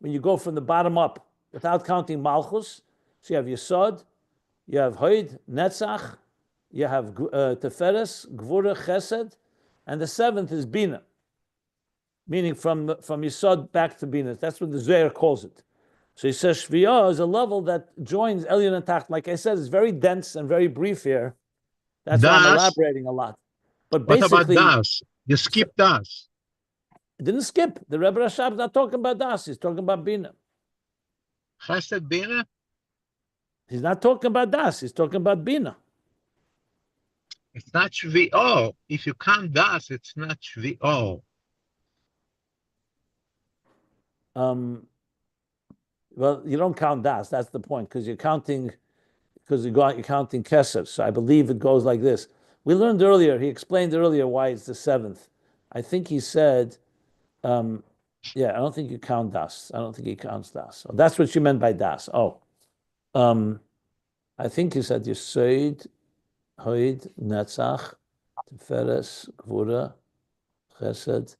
When you go from the bottom up, without counting Malchus, so you have Yesod, you have Hoid, Netzach, you have Teferes, Gvura, Chesed, and the seventh is Bina, meaning from Yesod back to Bina. That's what the Zohar calls it. So he says Shviyah is a level that joins Elyon and Tacht. Like I said, it's very dense and very brief here. That's why I'm elaborating a lot. But basically,
what about Das? You skip Das.
It didn't skip. The Rebbe Rashab is not talking about Das. He's talking about Bina.
Chesed Bina?
He's not talking about Das. He's talking about Bina.
It's not Shvi'o. If you count Das, it's not Shvi'o.
Well, you don't count Das. That's the point, because you're counting Keser. So I believe it goes like this. We learned earlier, he explained earlier why it's the seventh. I think he said, I don't think you count Das. I don't think he counts Das. Oh, that's what you meant by Das. I think he said Yesod, Hoid, Netzach, Teferes, Gvura, Chesed,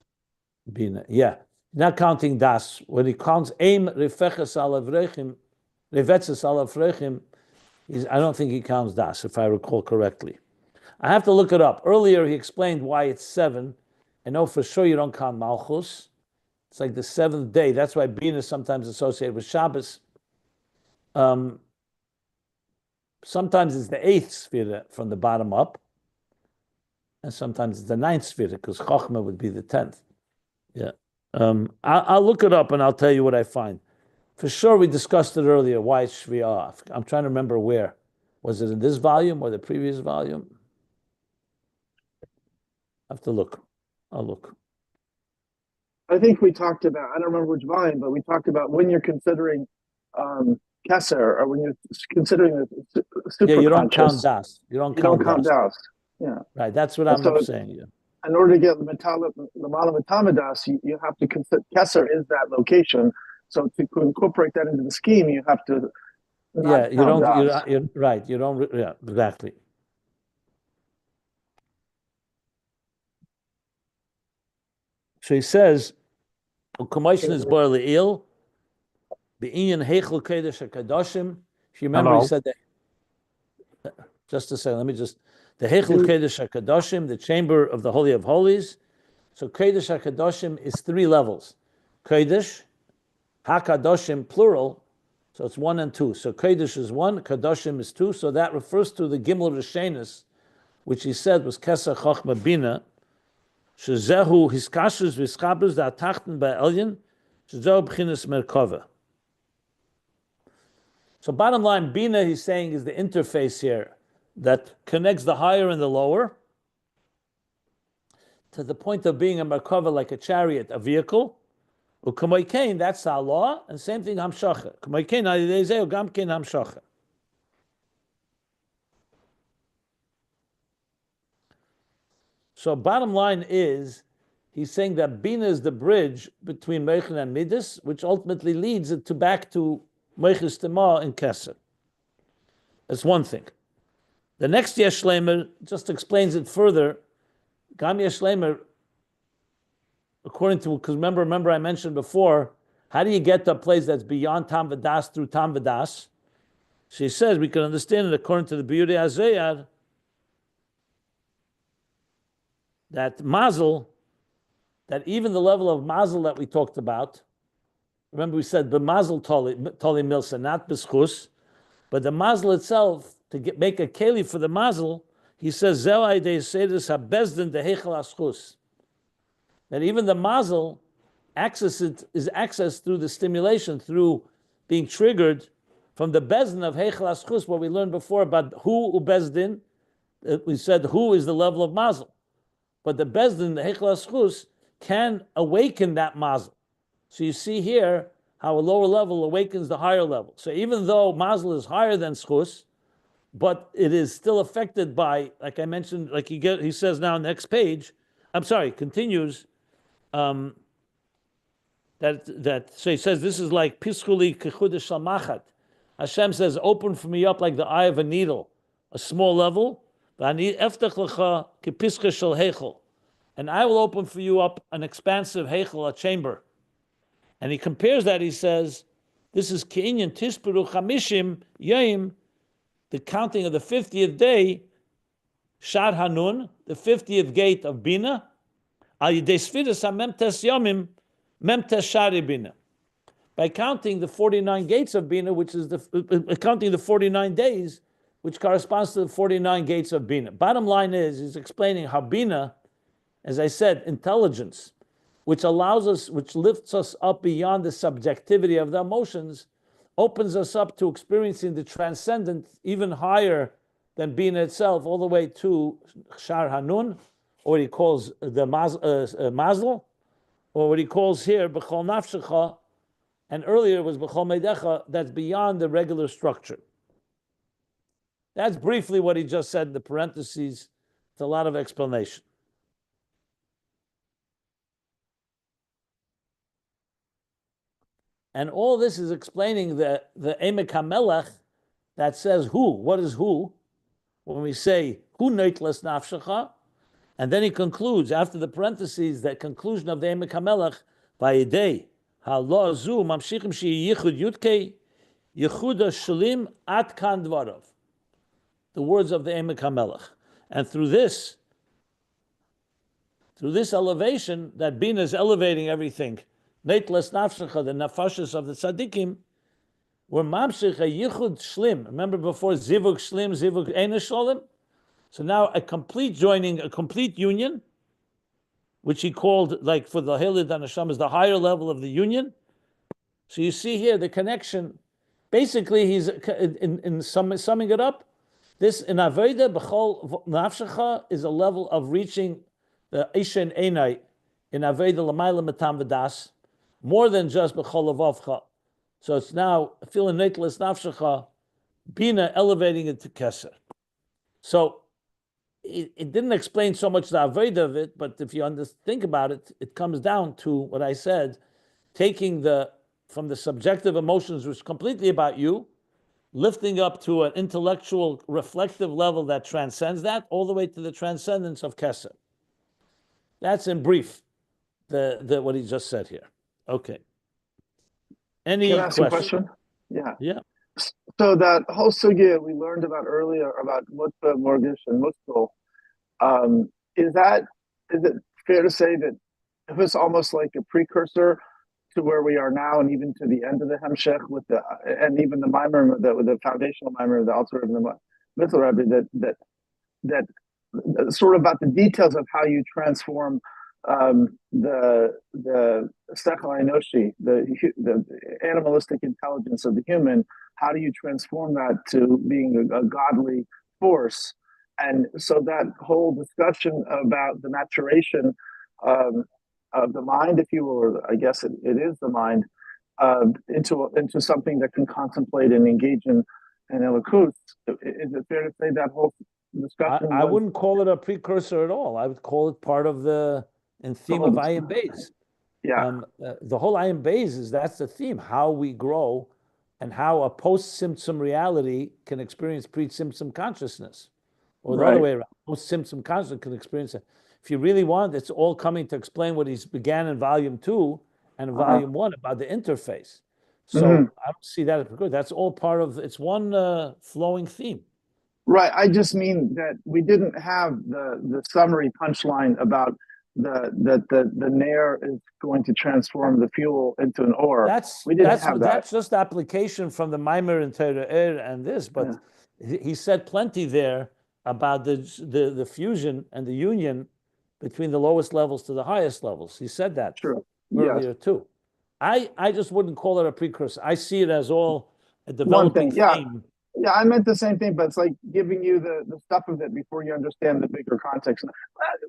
Bina. Yeah, not counting Das. When he counts Aim, Refeches Alavreichim, Revetzes Alavreichim, I don't think he counts Das, if I recall correctly. I have to look it up. Earlier, he explained why it's 7. I know for sure you don't count Malchus. It's like the 7th day. That's why Bina is sometimes associated with Shabbos. Sometimes it's the 8th sphere from the bottom up. And sometimes it's the 9th sphere, because Chochmah would be the 10th. Yeah. I'll look it up and I'll tell you what I find. For sure, we discussed it earlier, why it's Shvi'ah. I'm trying to remember where. Was it in this volume or the previous volume? I have to look. I'll look.
I think we talked about, I don't remember which volume, but we talked about when you're considering Kesser, or when you're considering the super
you don't count Das. You don't count
Das. Yeah.
Right, that's what I'm saying. Yeah.
In order to get the Lamala Matamadas, you have to consider Kesser is that location. So to incorporate that into the scheme, you have to.
Yeah, you're right. You don't. Yeah, exactly. So he says, "U'kamoishin is bar le'il, be'inyan heichel kodesh hakadoshim." If you remember, he said that. Just to say, the heichel kodesh hakadoshim, the chamber of the Holy of Holies. So kodesh hakadoshim is 3 levels. Kodesh, hakadoshim plural, so it's 1 and 2. So kodesh is 1, kadoshim is 2. So that refers to the Gimel Rishenis, which he said was Keser Chochma Bina. Shezehu hiskashus v'schabus da'atachten ba'elyon Shezeh b'chinas merkava. So bottom line, Bina, he's saying, is the interface here that connects the higher and the lower to the point of being a merkava, like a chariot, a vehicle. U'kamoikein, that's our law, and same thing hamshacha. Kamoikein alidei zeh u'gamkein hamshacha. So bottom line is, he's saying that Bina is the bridge between Mochin and Midas, which ultimately leads it to back to Mochin Stimaah and Keser. That's one thing. The next Yesh Shleimer just explains it further. Gam Yesh Shleimer, according to, because remember I mentioned before, how do you get to a place that's beyond Tam V'das through Tam V'das? She says we can understand it according to the Biyudei HaZoyar that mazel, that even the level of mazel that we talked about, remember we said the mazel toli milsa, not b'schus, but the mazel itself, to make a keli for the mazel, he says zeu aidei seidus habezdin dehechel aschus. That even the mazel is accessed through the stimulation, through being triggered from the bezdin of hechel aschus, what we learned before about who ubezdin. We said who is the level of mazel. But the bezdin, the hechel aschus, can awaken that mazel. So you see here how a lower level awakens the higher level. So even though mazel is higher than schus, but it is still affected by, like I mentioned, like he says now next page. Continues. So he says this is like piskuli kechudesh shalmachat. Hashem says, "Open for me up like the eye of a needle, a small level. V'ani eftach lecha kepiska shel hechel, and I will open for you up an expansive hechel, a chamber." And he compares that. He says, "This is keinyan tispiru chamishim yaim, the counting of the 50th day, Shad Hanun, the 50th gate of Bina, al yidei sfiras hamemtes yomim, memtes shari Bina." By counting the 49 gates of Bina, which is counting the 49 days, which corresponds to the 49 gates of Bina. Bottom line is, he's explaining how Bina, as I said, intelligence, which lifts us up beyond the subjectivity of the emotions, opens us up to experiencing the transcendent even higher than Bina itself, all the way to Shar Hanun, or what he calls the Mazel, or what he calls here B'chol Nafshecho, and earlier was B'chol Meidecha, that's beyond the regular structure. That's briefly what he just said in the parentheses. It's a lot of explanation. And all this is explaining the Emek HaMelech that says who. What is who? When we say who neitles nafshecha, and then he concludes after the parentheses, that conclusion of the Emek HaMelech, Vayidei ha'lo zu mamshichim shi yichud yudkei yichuda shalim at kan dvarav. The words of the Emek HaMelech. And through this elevation, that Bina is elevating everything, Neitles nafshecha, the nafashis of the tzaddikim, were mamshich a yichud shlim. Remember before zivug shlim, zivug eina shalom? So now a complete joining, a complete union, which he called, like for the Hilid and Hashem, is the higher level of the union. So you see here the connection. Basically, he's in summing it up. This in Avodah b'chol nafshecha is a level of reaching the Ishen Einai in Avodah l'mayla matam v'das, more than just b'chol avavcha. So it's now feeling neitles nafshecha, Bina elevating it to Keser. So it didn't explain so much the Avodah of it, but if you think about it, it comes down to what I said, taking from the subjective emotions, which is completely about you, lifting up to an intellectual, reflective level that transcends that, all the way to the transcendence of Keser. That's in brief what he just said here. Okay. Any
Can I ask a question? Yeah.
Yeah.
So that whole sugya we learned about earlier about Mutba, Morgish, and Mutkul, is it fair to say that it was almost like a precursor to where we are now, and even to the end of the Hemshech and even the Maimer, with the foundational Maimer of the Alter of the Mitzvah Rebbe, that sort of about the details of how you transform the sechel enoshi, the animalistic intelligence of the human. How do you transform that to being a godly force? And so that whole discussion about the maturation of the mind, if you will, or I guess it is the mind, into something that can contemplate and engage in elokus. Is it fair to say that whole discussion?
I wouldn't call it a precursor at all. I would call it part of the theme of Ayin Beis.
Yeah.
The whole Ayin Beis that's the theme: how we grow, and how a post-symptom reality can experience pre-symptom consciousness, or the other way around. Post-symptom consciousness can experience it. If you really want, it's all coming to explain what he's began in volume 2 and in volume 1 about the interface. So I don't see that as good. That's all part of it's one flowing theme.
Right. I just mean that we didn't have the summary punchline about the nair is going to transform the fuel into an ore. We didn't have that.
That's just application from the Maimer and Torah and this, but he said plenty there about the fusion and the union between the lowest levels to the highest levels. He said that earlier too. I just wouldn't call it a precursor. I see it as all a developing theme.
Yeah, I meant the same thing, but it's like giving you the stuff of it before you understand the bigger context.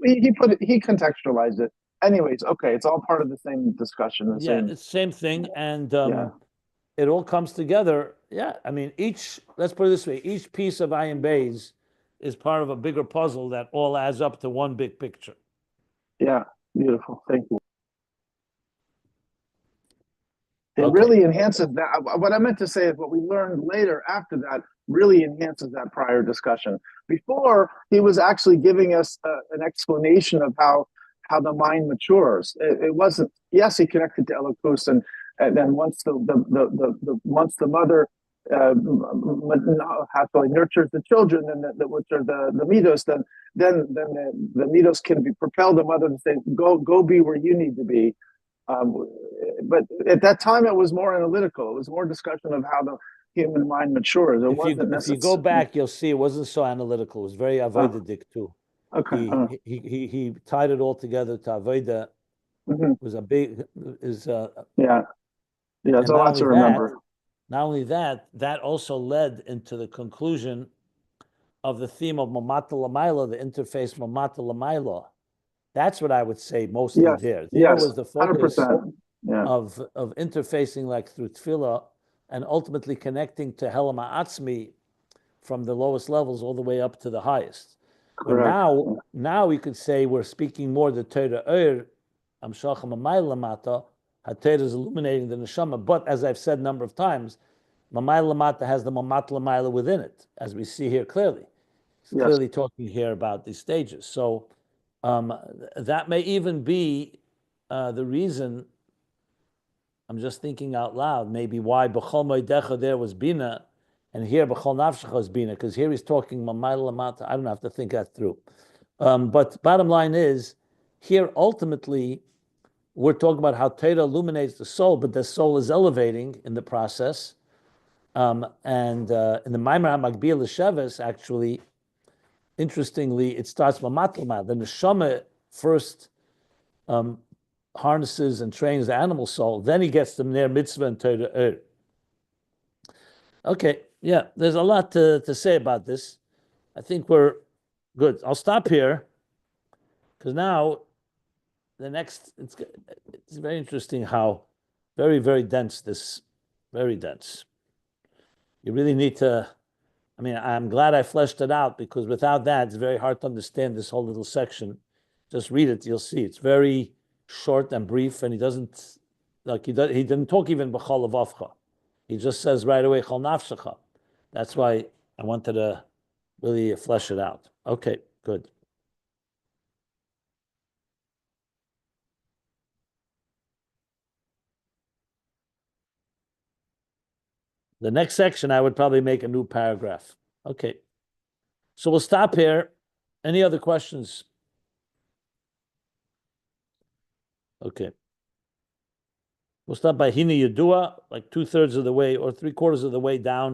He contextualized it. Anyways, okay, it's all part of the same discussion.
It's the same thing, and it all comes together. Yeah, I mean, let's put it this way: each piece of Ayin Beis is part of a bigger puzzle that all adds up to one big picture.
Yeah, beautiful. Thank you. It really enhances that. What I meant to say is what we learned later after that really enhances that prior discussion. Before, he was actually giving us an explanation of how the mind matures. It wasn't, yes, he connected to Elokus, and then once the mother happily nurtures the children, and which are the midos, then the midos can propel the mother to say, go be where you need to be. But at that time, it was more analytical. It was more discussion of how the human mind matures.
If you go back, you'll see it wasn't so analytical. It was very avodah too.
Okay.
He tied it all together to avodah. Was a big
yeah. It's a lot to remember.
Not only that, that also led into the conclusion of the theme of Mamata Lamaila, the interface Mamata Lamaila. That's what I would say mostly there. There was the focus of interfacing like through tefillah and ultimately connecting to Helam Ha'atzmi from the lowest levels all the way up to the highest.
Correct.
But now we could say we're speaking more the Torah Amshacham Mamayla Lamata. HaTorah is illuminating the neshama, but as I've said a number of times, Mamayla Lamata has the Mamat Lamayla within it, as we see here clearly. He's clearly talking here about these stages. So that may even be the reason, I'm just thinking out loud, maybe why B'chol Moedecha there was Bina, and here B'chol Nafshecho is Bina, because here he's talking Mamayla Lamata. I don't have to think that through. But bottom line is, here ultimately, we're talking about how Torah illuminates the soul, but the soul is elevating in the process. And in the Maimer HaMagbiel L'Sheves, actually, interestingly, it starts Mamat. The neshama first harnesses and trains the animal soul. Then he gets them near mitzvah and Torah. Okay, yeah, there's a lot to say about this. I think we're good. I'll stop here because now the next, it's very interesting how very, very dense this, very dense. You really need to, I mean, I'm glad I fleshed it out because without that, it's very hard to understand this whole little section. Just read it, you'll see. It's very short and brief, and he doesn't, he didn't talk even b'chol avavcha. He just says right away, chol nafshecha. That's why I wanted to really flesh it out. Okay, good. The next section, I would probably make a new paragraph. Okay. So we'll stop here. Any other questions? Okay. We'll stop by Hina Yadua, like 2/3 of the way or 3/4 of the way down.